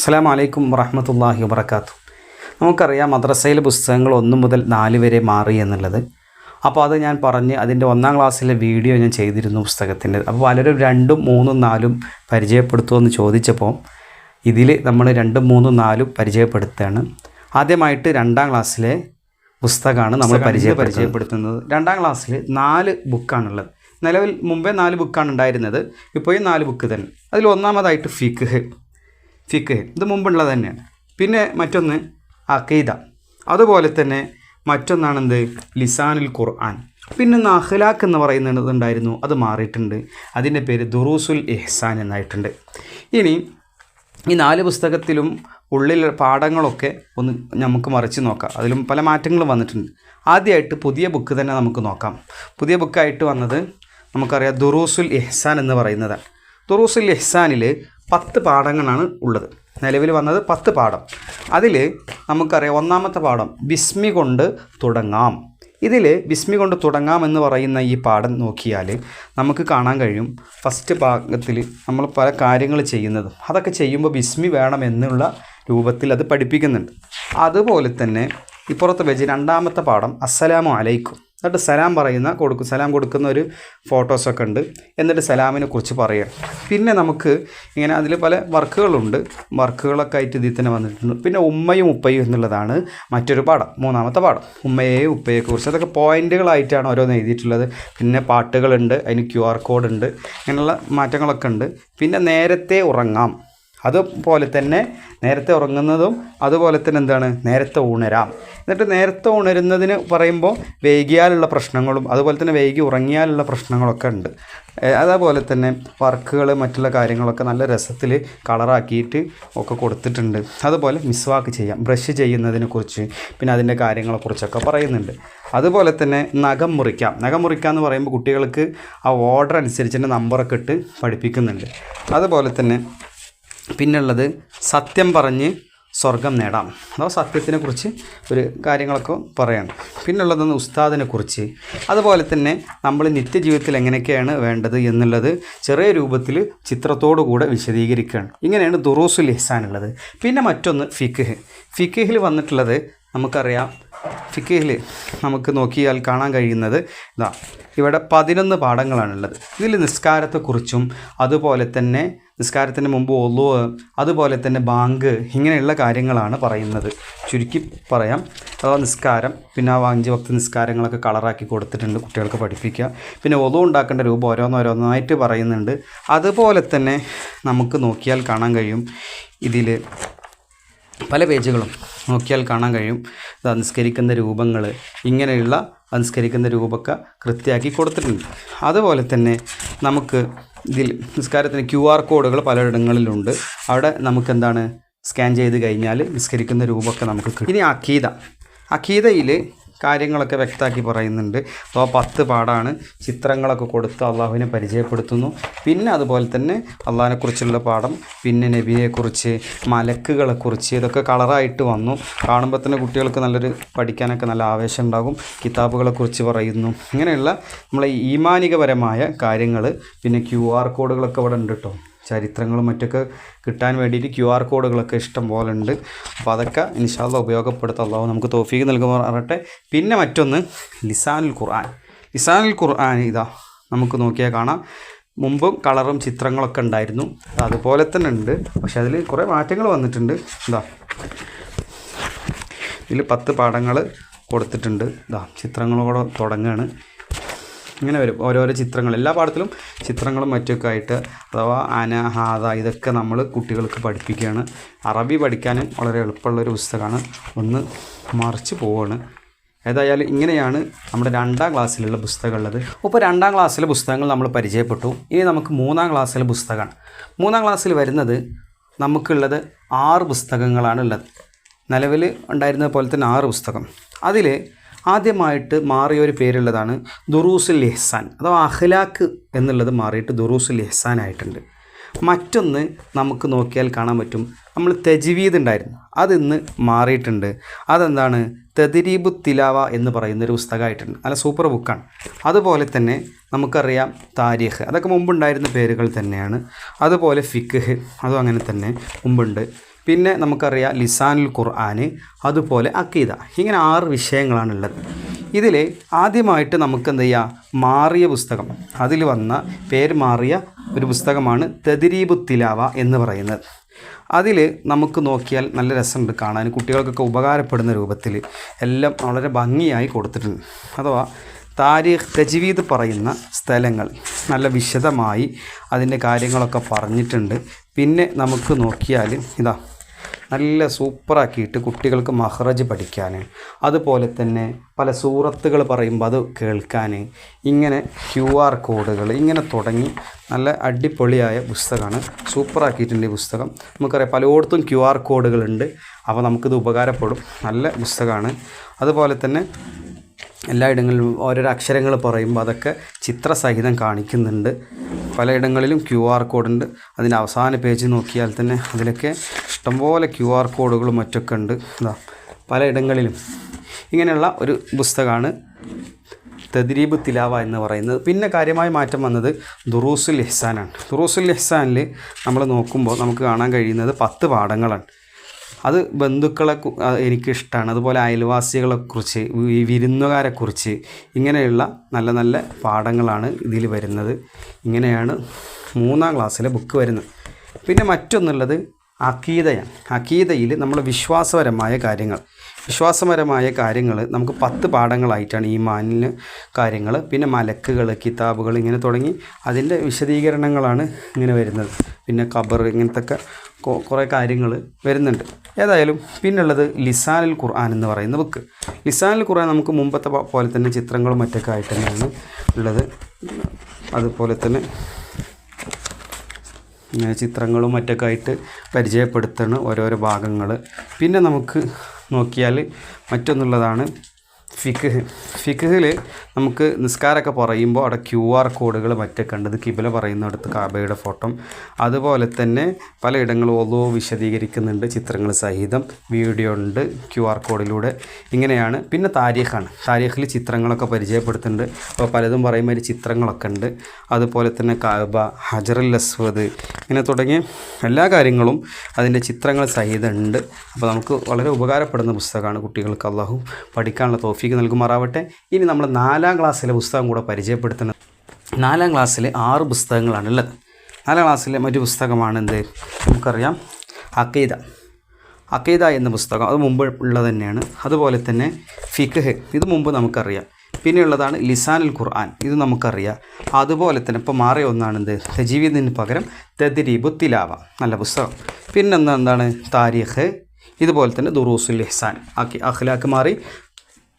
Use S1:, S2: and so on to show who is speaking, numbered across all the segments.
S1: അസ്സലാമു അലൈക്കും വറഹ്മത്തുള്ളാഹി വബറകാതുഹു. നമുക്കറിയാം മദ്രസയിലെ പുസ്തകങ്ങൾ 1 മുതൽ 4 വരെ മാറി എന്നുള്ളത്. അപ്പോൾ അത് ഞാൻ പറഞ്ഞ് അതിൻ്റെ 1-ാം ക്ലാസ്സിലെ വീഡിയോ ഞാൻ ചെയ്തിരുന്നു പുസ്തകത്തിൻ്റെ. അപ്പോൾ പലരും 2ഉം 3ഉം 4ഉം പരിചയപ്പെടുത്തുമെന്ന് ചോദിച്ചപ്പോൾ ഇതിൽ നമ്മൾ 2ഉം 3ഉം 4ഉം പരിചയപ്പെടുത്തുകയാണ്. ആദ്യമായിട്ട് 2-ാം ക്ലാസ്സിലെ പുസ്തകമാണ് നമ്മൾ പരിചയപ്പെടുത്തുന്നത്. 2-ാം ക്ലാസ്സിൽ 4 ബുക്കാണുള്ളത്. നിലവിൽ മുമ്പേ 4 ബുക്കാണ് ഉണ്ടായിരുന്നത്, ഇപ്പോഴും 4 ബുക്ക് തന്നെ. അതിൽ ഒന്നാമതായിട്ട് ഫിഖ് ഇത് മുമ്പുള്ളത് തന്നെയാണ്. പിന്നെ മറ്റൊന്ന് അഖീദ, അതുപോലെ തന്നെ മറ്റൊന്നാണെന്ത് ലിസാനുൽ ഖുർആൻ. പിന്നെ അഖ്ലാഖ് എന്ന് പറയുന്നതുണ്ടായിരുന്നു, അത് മാറിയിട്ടുണ്ട്. അതിൻ്റെ പേര് ദുറൂസുൽ ഇഹ്സാൻ എന്നായിട്ടുണ്ട്. ഇനി ഈ 4 പുസ്തകത്തിലും ഉള്ളിൽ പാഠങ്ങളൊക്കെ ഒന്ന് നമുക്ക് മറിച്ച് നോക്കാം. അതിലും പല മാറ്റങ്ങളും വന്നിട്ടുണ്ട്. ആദ്യമായിട്ട് പുതിയ ബുക്ക് തന്നെ നമുക്ക് നോക്കാം. പുതിയ ബുക്കായിട്ട് വന്നത് നമുക്കറിയാം ദുറൂസുൽ ഇഹ്സാൻ എന്ന് പറയുന്നതാണ്. ദുറൂസുൽ ഇഹ്സാനിൽ 10 പാഠങ്ങളാണ് ഉള്ളത്. നിലവിൽ വന്നത് 10 പാഠം. അതിൽ നമുക്കറിയാം ഒന്നാമത്തെ പാഠം ബിസ്മി കൊണ്ട് തുടങ്ങാം. ഇതിൽ ബിസ്മി കൊണ്ട് തുടങ്ങാം എന്ന് പറയുന്ന ഈ പാഠം നോക്കിയാൽ നമുക്ക് കാണാൻ കഴിയും, ഫസ്റ്റ് ഭാഗത്തിൽ നമ്മൾ പല കാര്യങ്ങൾ ചെയ്യുന്നതും അതൊക്കെ ചെയ്യുമ്പോൾ ബിസ്മി വേണം എന്നുള്ള രൂപത്തിൽ അത് പഠിപ്പിക്കുന്നുണ്ട്. അതുപോലെ തന്നെ ഇപ്പുറത്തെ പേജ് 2ാമത്തെ പാഠം അസ്സലാമു അലൈക്കും. എന്നിട്ട് സലാം കൊടുക്കുന്ന ഒരു ഫോട്ടോസൊക്കെ ഉണ്ട്. എന്നിട്ട് സലാമിനെ കുറിച്ച് പറയുക. പിന്നെ നമുക്ക് ഇങ്ങനെ അതിൽ പല വർക്കുകളൊക്കെ ആയിട്ട് ഇതിൽ തന്നെ വന്നിട്ടുണ്ട്. പിന്നെ ഉമ്മയും ഉപ്പയും എന്നുള്ളതാണ് മറ്റൊരു പാഠം, 3ാമത്തെ പാഠം. ഉമ്മയെയും ഉപ്പയെക്കുറിച്ച് അതൊക്കെ പോയിന്റുകളായിട്ടാണ് ഓരോന്ന് എഴുതിയിട്ടുള്ളത്. പിന്നെ പാട്ടുകളുണ്ട്, അതിന് QR കോഡ് ഉണ്ട്, ഇങ്ങനെയുള്ള മാറ്റങ്ങളൊക്കെ ഉണ്ട്. പിന്നെ നേരത്തെ ഉറങ്ങാം, അതുപോലെ തന്നെ നേരത്തെ ഉറങ്ങുന്നതും അതുപോലെ തന്നെ എന്താണ് നേരത്തെ ഉണരാം. എന്നിട്ട് നേരത്തെ ഉണരുന്നതിന് പറയുമ്പോൾ വൈകിയാലുള്ള പ്രശ്നങ്ങളും അതുപോലെ തന്നെ വൈകി ഉറങ്ങിയാലുള്ള പ്രശ്നങ്ങളൊക്കെ ഉണ്ട്. അതേപോലെ തന്നെ വർക്കുകൾ മറ്റുള്ള കാര്യങ്ങളൊക്കെ നല്ല രസത്തിൽ കളറാക്കിയിട്ട് ഒക്കെ കൊടുത്തിട്ടുണ്ട്. അതുപോലെ മിസ്വാക്ക് ചെയ്യാം, ബ്രഷ് ചെയ്യുന്നതിനെക്കുറിച്ച് പിന്നെ അതിൻ്റെ കാര്യങ്ങളെക്കുറിച്ചൊക്കെ പറയുന്നുണ്ട്. അതുപോലെ തന്നെ നഖം മുറിക്കാം എന്ന് പറയുമ്പോൾ കുട്ടികൾക്ക് ആ ഓർഡർ അനുസരിച്ച് നമ്പറൊക്കെ ഇട്ട് പഠിപ്പിക്കുന്നുണ്ട്. അതുപോലെ തന്നെ പിന്നുള്ളത് സത്യം പറഞ്ഞ് സ്വർഗം നേടാം, അഥവാ സത്യത്തിനെക്കുറിച്ച് ഒരു കാര്യങ്ങളൊക്കെ പറയണം. പിന്നുള്ളതെന്ന് ഉസ്താദിനെക്കുറിച്ച്, അതുപോലെ തന്നെ നമ്മൾ നിത്യജീവിതത്തിൽ എങ്ങനെയൊക്കെയാണ് വേണ്ടത് എന്നുള്ളത് ചെറിയ രൂപത്തിൽ ചിത്രത്തോടു കൂടെ വിശദീകരിക്കുകയാണ്. ഇങ്ങനെയാണ് ദുറൂസുൽ ഇഹ്സാൻ ഉള്ളത്. പിന്നെ മറ്റൊന്ന് ഫിഖിൽ വന്നിട്ടുള്ളത് നമുക്കറിയാം. ഫിഖിൽ നമുക്ക് നോക്കിയാൽ കാണാൻ കഴിയുന്നത് ഇവിടെ 11 പാഠങ്ങളാണുള്ളത്. ഇതിൽ നിസ്കാരത്തെക്കുറിച്ചും അതുപോലെ തന്നെ നിസ്കാരത്തിന് മുമ്പ് ഒളു, അതുപോലെ തന്നെ ബാങ്ക്, ഇങ്ങനെയുള്ള കാര്യങ്ങളാണ് പറയുന്നത്. ചുരുക്കി പറയാം, അഥവാ നിസ്കാരം, പിന്നെ ആ 5 വക്ത് നിസ്കാരങ്ങളൊക്കെ കളറാക്കി കൊടുത്തിട്ടുണ്ട് കുട്ടികൾക്ക് പഠിപ്പിക്കുക. പിന്നെ ഒളു ഉണ്ടാക്കേണ്ട രൂപം ഓരോന്നോരോന്നായിട്ട് പറയുന്നുണ്ട്. അതുപോലെ തന്നെ നമുക്ക് നോക്കിയാൽ കാണാൻ കഴിയും, ഇതിൽ പല പേജുകളും നോക്കിയാൽ കാണാൻ കഴിയും നിസ്കരിക്കുന്ന രൂപങ്ങൾ, ഇങ്ങനെയുള്ള നിസ്കരിക്കുന്ന രൂപമൊക്കെ കൃത്യമാക്കി കൊടുത്തിട്ടുണ്ട്. അതുപോലെ തന്നെ നമുക്ക് ഇതിൽ നിസ്കാരത്തിന് QR കോഡുകൾ പലയിടങ്ങളിലുണ്ട്. അവിടെ നമുക്കെന്താണ് സ്കാൻ ചെയ്ത് കഴിഞ്ഞാൽ നിസ്കരിക്കുന്ന രൂപമൊക്കെ നമുക്ക് കിട്ടും. ഇനി അഖീദയിൽ കാര്യങ്ങളൊക്കെ വ്യക്തമാക്കി പറയുന്നുണ്ട്. അപ്പോൾ 10 പാഠമാണ്. ചിത്രങ്ങളൊക്കെ കൊടുത്ത് അള്ളാഹുവിനെ പരിചയപ്പെടുത്തുന്നു. പിന്നെ അതുപോലെ തന്നെ അള്ളാഹിനെക്കുറിച്ചുള്ള പാഠം, പിന്നെ നബിയെക്കുറിച്ച്, മലക്കുകളെക്കുറിച്ച്, ഇതൊക്കെ കളറായിട്ട് വന്നു. കാണുമ്പോൾ തന്നെ കുട്ടികൾക്ക് നല്ലൊരു പഠിക്കാനൊക്കെ നല്ല ആവേശം ഉണ്ടാകും. കിതാബുകളെക്കുറിച്ച് പറയുന്നു. ഇങ്ങനെയുള്ള നമ്മളെ ഈമാനികപരമായ കാര്യങ്ങൾ. പിന്നെ QR കോഡുകളൊക്കെ ഇവിടെ ഉണ്ട് കേട്ടോ. ചരിത്രങ്ങളും മറ്റൊക്കെ കിട്ടാൻ വേണ്ടിയിട്ട് QR കോഡുകളൊക്കെ ഇഷ്ടം പോലെ ഉണ്ട്. അപ്പോൾ അതൊക്കെ ഇൻഷാ അല്ലാഹ് ഉപയോഗപ്പെടുത്താം. അല്ലാഹു നമുക്ക് തൗഫീഖ് നൽകുമാറാകട്ടെ. പിന്നെ മറ്റൊന്ന് ലിസാനുൽ ഖുർആൻ നമുക്ക് നോക്കിയാൽ കാണാം. മുമ്പും കളറും ചിത്രങ്ങളൊക്കെ ഉണ്ടായിരുന്നു, അതുപോലെ തന്നെ ഉണ്ട്. പക്ഷെ അതിൽ കുറേ മാറ്റങ്ങൾ വന്നിട്ടുണ്ട്. ഇതിൽ 10 പാഠങ്ങൾ കൊടുത്തിട്ടുണ്ട്. ചിത്രങ്ങളോടെ തുടങ്ങുകയാണ്. ഇങ്ങനെ വരും ഓരോരോ ചിത്രങ്ങൾ. എല്ലാ പാഠത്തിലും ചിത്രങ്ങളും മറ്റൊക്കെ ആയിട്ട്, അഥവാ ഹാദ, ഇതൊക്കെ നമ്മൾ കുട്ടികൾക്ക് പഠിപ്പിക്കുകയാണ്. അറബി പഠിക്കാനും വളരെ എളുപ്പമുള്ളൊരു പുസ്തകമാണ്. ഒന്ന് മറിച്ച് പോവുകയാണ്. ഏതായാലും ഇങ്ങനെയാണ് നമ്മുടെ 2ാം ക്ലാസ്സിലുള്ള പുസ്തകം ഉള്ളത്. ഇപ്പോൾ 2ാം ക്ലാസ്സിലെ പുസ്തകങ്ങൾ നമ്മൾ പരിചയപ്പെട്ടു. ഇനി നമുക്ക് 3ാം ക്ലാസ്സിലെ പുസ്തകമാണ്. 3ാം ക്ലാസ്സിൽ വരുന്നത് നമുക്കുള്ളത് 6 പുസ്തകങ്ങളാണ് ഉള്ളത്. നിലവിൽ ഉണ്ടായിരുന്നത് പോലെ തന്നെ 6 പുസ്തകം. അതിൽ ആദ്യമായിട്ട് മാറിയ ഒരു പേരുള്ളതാണ് ദുറൂസുൽ ഇഹ്സാൻ, അഥവാ അഖ്ലാഖ് എന്നുള്ളത് മാറിയിട്ട് ദുറൂസുൽ ഇഹ്സാൻ ആയിട്ടുണ്ട്. മറ്റൊന്ന് നമുക്ക് നോക്കിയാൽ കാണാൻ പറ്റും, നമ്മൾ തജ്വീദ് ഉണ്ടായിരുന്നു, അതിന്ന് മാറിയിട്ടുണ്ട്. അതെന്താണ് തദ്രീബു തിലാവ എന്ന് പറയുന്നൊരു പുസ്തകമായിട്ടുണ്ട്. നല്ല സൂപ്പർ ബുക്കാണ്. അതുപോലെ തന്നെ നമുക്കറിയാം താരീഖ്, അതൊക്കെ മുമ്പുണ്ടായിരുന്ന പേരുകൾ തന്നെയാണ്. അതുപോലെ ഫിഖ്, അതും അങ്ങനെ തന്നെ മുമ്പുണ്ട്. പിന്നെ നമുക്കറിയാം ലിസാനുൽ ഖുർആൻ, അതുപോലെ അക്കീദ. ഇങ്ങനെ 6 വിഷയങ്ങളാണുള്ളത്. ഇതിൽ ആദ്യമായിട്ട് നമുക്ക് എന്ത് ചെയ്യുക, മാറിയ പുസ്തകം, അതിൽ വന്ന പേര് മാറിയ ഒരു പുസ്തകമാണ് തദ്രീബു തിലാവ എന്ന് പറയുന്നത്. അതിൽ നമുക്ക് നോക്കിയാൽ നല്ല രസമുണ്ട് കാണാൻ, കുട്ടികൾക്കൊക്കെ ഉപകാരപ്പെടുന്ന രൂപത്തിൽ എല്ലാം വളരെ ഭംഗിയായി കൊടുത്തിട്ടുണ്ട്. അഥവാ താരീഖ് തജ്വീദ് പറയുന്ന സ്ഥലങ്ങൾ നല്ല വിശദമായി അതിൻ്റെ കാര്യങ്ങളൊക്കെ പറഞ്ഞിട്ടുണ്ട്. പിന്നെ നമുക്ക് നോക്കിയാൽ ഇതാ നല്ല സൂപ്പറാക്കിയിട്ട് കുട്ടികൾക്ക് മഹ്റജ് പഠിക്കാൻ, അതുപോലെ തന്നെ പല സൂറത്തുകൾ പറയുമ്പോൾ അത് കേൾക്കാൻ, ഇങ്ങനെ QR കോഡുകൾ, ഇങ്ങനെ തുടങ്ങി നല്ല അടിപൊളിയായ പുസ്തകമാണ്. സൂപ്പറാക്കിയിട്ടുണ്ട് ഈ പുസ്തകം. നമുക്കറിയാം പലയിടത്തും QR കോഡുകളുണ്ട്, അപ്പോൾ നമുക്കിത് ഉപകാരപ്പെടും. നല്ല പുസ്തകമാണ്. അതുപോലെ തന്നെ എല്ലായിടങ്ങളിലും ഓരോരോ അക്ഷരങ്ങൾ പറയുമ്പോൾ അതൊക്കെ ചിത്രസഹിതം കാണിക്കുന്നുണ്ട്. പലയിടങ്ങളിലും QR കോഡുണ്ട്. അതിൻ്റെ അവസാന പേജ് നോക്കിയാൽ തന്നെ അതിലൊക്കെ ഇഷ്ടംപോലെ QR കോഡുകളും മറ്റൊക്കെ ഉണ്ട്. ഇതാ പലയിടങ്ങളിലും ഇങ്ങനെയുള്ള ഒരു പുസ്തകമാണ് തദ്രീബു തിലാവ എന്ന് പറയുന്നത്. പിന്നെ കാര്യമായ മാറ്റം വന്നത് ദുറൂസുൽ ഇഹ്സാനാണ്. ദുറൂസുൽ ഇഹ്സാനിൽ നമ്മൾ നോക്കുമ്പോൾ നമുക്ക് കാണാൻ കഴിയുന്നത് 10 പാഠങ്ങളാണ്. അത് ബന്ധുക്കളെ എനിക്കിഷ്ടമാണ്, അതുപോലെ അയൽവാസികളെക്കുറിച്ച്, വിരുന്നുകാരെക്കുറിച്ച്, ഇങ്ങനെയുള്ള നല്ല നല്ല പാഠങ്ങളാണ് ഇതിൽ വരുന്നത്. ഇങ്ങനെയാണ് 3-ാം ക്ലാസ്സിലെ ബുക്ക് വരുന്നത്. പിന്നെ മറ്റൊന്നുള്ളത് അഖീദയാണ്. അഖീദയിൽ നമ്മൾ വിശ്വാസപരമായ കാര്യങ്ങൾ നമുക്ക് 10 പാഠങ്ങളായിട്ടാണ് ഈമാനിന് കാര്യങ്ങൾ, പിന്നെ മലക്കുകൾ, കിതാബുകൾ, ഇങ്ങനെ തുടങ്ങി അതിൻ്റെ വിശദീകരണങ്ങളാണ് ഇങ്ങനെ വരുന്നത്. പിന്നെ ഖബർ, ഇങ്ങനത്തെ കുറേ കാര്യങ്ങൾ വരുന്നുണ്ട്. ഏതായാലും പിന്നുള്ളത് ലിസാനുൽ ഖുർആൻ എന്ന് പറയുന്ന ബുക്ക്. ലിസാനുൽ ഖുർആൻ നമുക്ക് മുമ്പത്തെ പോലെ തന്നെ ചിത്രങ്ങളും മറ്റൊക്കെ ആയിട്ട് തന്നെയാണ് ഉള്ളത്. അതുപോലെ തന്നെ ചിത്രങ്ങളും മറ്റൊക്കെ ആയിട്ട് പരിചയപ്പെടുത്തുന്ന ഓരോരോ ഭാഗങ്ങൾ. പിന്നെ നമുക്ക് നോക്കിയാൽ മറ്റൊന്നുള്ളതാണ് ഫിഖ്ഹിൽ നമുക്ക് നിസ്കാരമൊക്കെ പറയുമ്പോൾ അവിടെ QR കോഡുകൾ മറ്റൊക്കെ ഉണ്ട്. ഇത് കിബില പറയുന്നിടത്ത് കാബയുടെ ഫോട്ടോ, അതുപോലെ തന്നെ പലയിടങ്ങളും ഓരോ വിശദീകരിക്കുന്നുണ്ട്, ചിത്രങ്ങൾ സഹിതം വീഡിയോ ഉണ്ട് QR കോഡിലൂടെ. ഇങ്ങനെയാണ്. പിന്നെ താരീഖാണ്. താരീഖിൽ ചിത്രങ്ങളൊക്കെ പരിചയപ്പെടുത്തുന്നുണ്ട്. അപ്പോൾ പലതും പറയുമ്പോൾ ചിത്രങ്ങളൊക്കെ ഉണ്ട്. അതുപോലെ തന്നെ കാബ, ഹജറുൽ അസ്വദ്, ഇങ്ങനെ തുടങ്ങിയ എല്ലാ കാര്യങ്ങളും അതിൻ്റെ ചിത്രങ്ങൾ സഹിതം ഉണ്ട്. അപ്പോൾ നമുക്ക് വളരെ ഉപകാരപ്പെടുന്ന പുസ്തകമാണ്. കുട്ടികൾക്ക് അല്ലാഹു പഠിക്കാനുള്ള തൗഫീഖ് നൽകുമാറാവട്ടെ. ഇനി നമ്മൾ 4-ാം ക്ലാസ്സിലെ പുസ്തകം കൂടെ പരിചയപ്പെടുത്തുന്നത്. 4-ാം ക്ലാസ്സിൽ 6 പുസ്തകങ്ങളാണുള്ളത്. 4-ാം ക്ലാസ്സിലെ മറ്റു പുസ്തകമാണ് എന്ത്, നമുക്കറിയാം അഖീദ എന്ന പുസ്തകം. അത് മുമ്പ് ഉള്ളത് തന്നെയാണ്. അതുപോലെ തന്നെ ഫിഖ്ഹ്, ഇത് മുമ്പ് നമുക്കറിയാം. പിന്നെയുള്ളതാണ് ലിസാനുൽ ഖുർആൻ, ഇത് നമുക്കറിയാം. അതുപോലെ തന്നെ ഇപ്പോൾ മാറിയ ഒന്നാണ് എന്ത്, തജ്വീദിന് പകരം തദ്രീബു തിലാവ, നല്ല പുസ്തകം. പിന്നെ എന്താണ് താരീഖ്, ഇതുപോലെ തന്നെ ദുറൂസുൽ ഇഹ്സാൻ, അഖ്ലാഖ് മാറി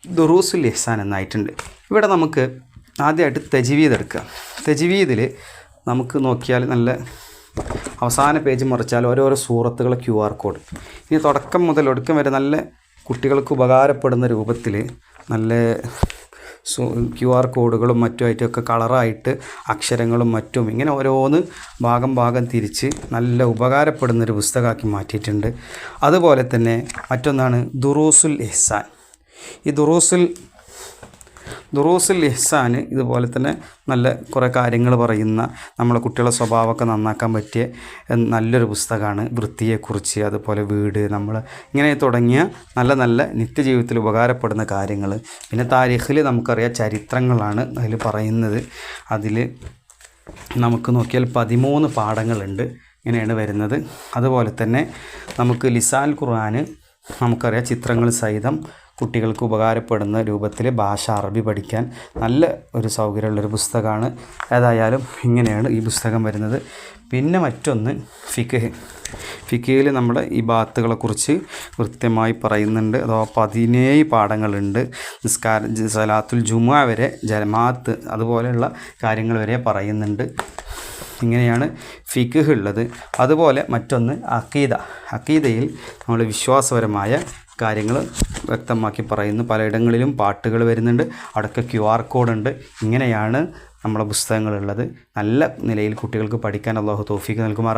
S1: ദുറൂസുൽ ഇഹ്സാൻ എന്നായിട്ടുണ്ട്. ഇവിടെ നമുക്ക് ആദ്യമായിട്ട് തജ്വീദ് എടുക്കുക. തജ്വീദിൽ നമുക്ക് നോക്കിയാൽ നല്ല അവസാന പേജ് മറിച്ചാൽ ഓരോരോ സൂറത്തുകൾ QR കോഡ്, ഇനി തുടക്കം മുതൽ ഒടുക്കം വരെ നല്ല കുട്ടികൾക്ക് ഉപകാരപ്പെടുന്ന രൂപത്തിൽ നല്ല QR കോഡുകളും മറ്റുമായിട്ടൊക്കെ കളറായിട്ട് അക്ഷരങ്ങളും മറ്റും ഇങ്ങനെ ഓരോന്ന് ഭാഗം തിരിച്ച് നല്ല ഉപകാരപ്പെടുന്നൊരു പുസ്തകമാക്കി മാറ്റിയിട്ടുണ്ട്. അതുപോലെ തന്നെ മറ്റൊന്നാണ് ദുറൂസുൽ ഇഹ്സാൻ. ഈ ദുറൂസുൽ ഇഹ്സാൻ ഇതുപോലെ തന്നെ നല്ല കുറേ കാര്യങ്ങൾ പറയുന്ന, നമ്മളെ കുട്ടികളുടെ സ്വഭാവമൊക്കെ നന്നാക്കാൻ പറ്റിയ നല്ലൊരു പുസ്തകമാണ്. വൃത്തിയെക്കുറിച്ച്, അതുപോലെ വീട്, നമ്മൾ ഇങ്ങനെ തുടങ്ങിയ നല്ല നല്ല നിത്യജീവിതത്തിൽ ഉപകാരപ്പെടുന്ന കാര്യങ്ങൾ. പിന്നെ താരീഖിൽ നമുക്കറിയാം ചരിത്രങ്ങളാണ് അതിൽ പറയുന്നത്. അതിൽ നമുക്ക് നോക്കിയാൽ 13 പാഠങ്ങളുണ്ട്, ഇങ്ങനെയാണ് വരുന്നത്. അതുപോലെ തന്നെ നമുക്ക് ലിസാനുൽ ഖുർആൻ നമുക്കറിയാം ചിത്രങ്ങൾ സഹിതം കുട്ടികൾക്ക് ഉപകാരപ്പെടുന്ന രൂപത്തിൽ ഭാഷ അറബി പഠിക്കാൻ നല്ല ഒരു സൗകര്യമുള്ളൊരു പുസ്തകമാണ്. ഏതായാലും ഇങ്ങനെയാണ് ഈ പുസ്തകം വരുന്നത്. പിന്നെ മറ്റൊന്ന് ഫിഖ്ഹിൽ നമ്മുടെ ഈ ബാത്തുകളെക്കുറിച്ച് കൃത്യമായി പറയുന്നുണ്ട്. അഥവാ 17 പാഠങ്ങളുണ്ട്. സലാത്തുൽ ജുമുഅ വരെ, ജമാഅത്ത്, അതുപോലെയുള്ള കാര്യങ്ങൾ വരെ പറയുന്നുണ്ട്. ഇങ്ങനെയാണ് ഫിഖ്ഹ് ഉള്ളത്. അതുപോലെ മറ്റൊന്ന് അഖീദയിൽ നമ്മൾ വിശ്വാസപരമായ കാര്യങ്ങൾ വ്യക്തമാക്കി പറയുന്നു. പലയിടങ്ങളിലും പാട്ടുകൾ വരുന്നുണ്ട്, അവിടെയൊക്കെ QR കോഡുണ്ട്. ഇങ്ങനെയാണ് നമ്മളെ പുസ്തകങ്ങളുള്ളത്. നല്ല നിലയിൽ കുട്ടികൾക്ക് പഠിക്കാൻ അല്ലാഹു തൗഫീഖ് നൽകുമാറാവട്ടെ.